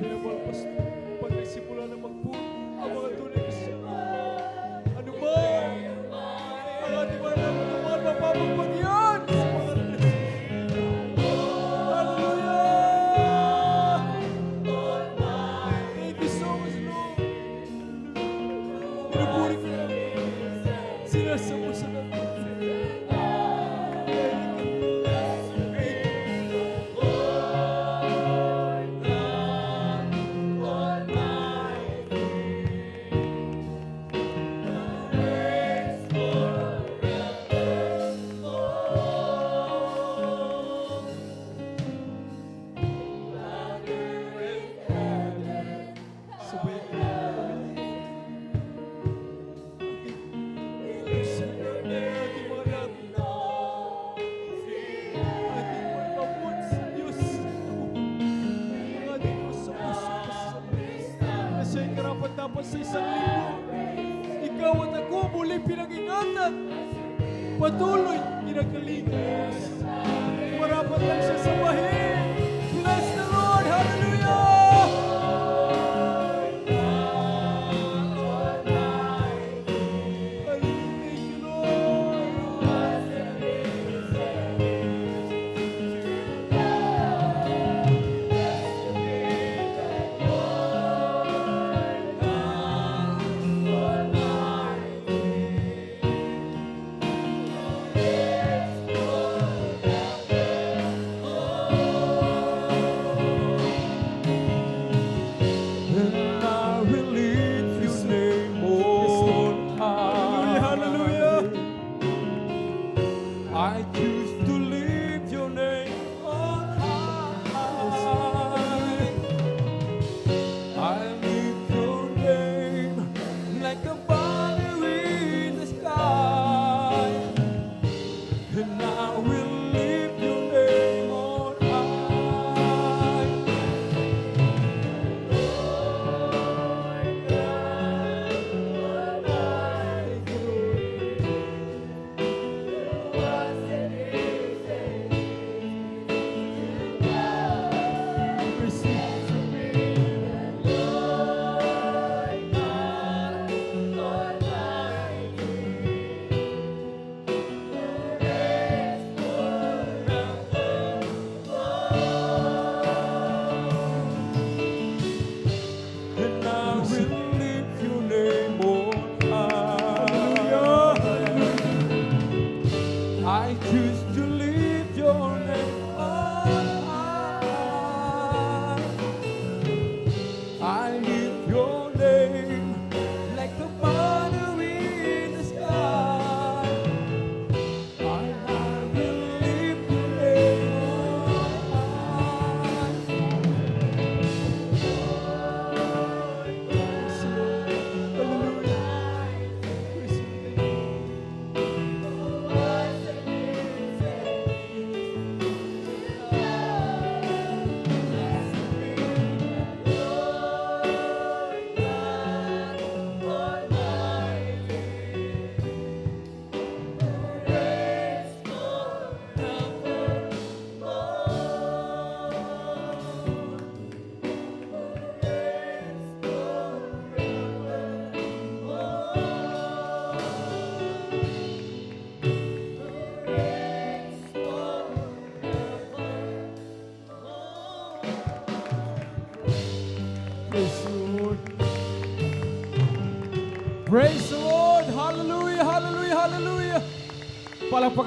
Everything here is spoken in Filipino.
Pinapalpas pag nagsimula na magpuno ang mga tunay na siya. Ano ba? Ang ating mga naman mapapagpagyan sa mga Hallelujah! Thank you so much, Lord. Pinupuri ko lang. Sinasamo sa natin. Dapat sa isang linggo, ikaw at ako muli pinag-ingatan. Patuloy ginagalingan. Marapat lang siya sa bahin. Bless the Lord. Hallelujah! Thank you, I choose to lift your name on high. I lift your name like a banner in the sky, and I will lift your name on high. I choose to lift your name on high. I lift your name like a banner in the sky. I will lift your name on high. Praise the Lord. Hallelujah, hallelujah, hallelujah. Palakpakan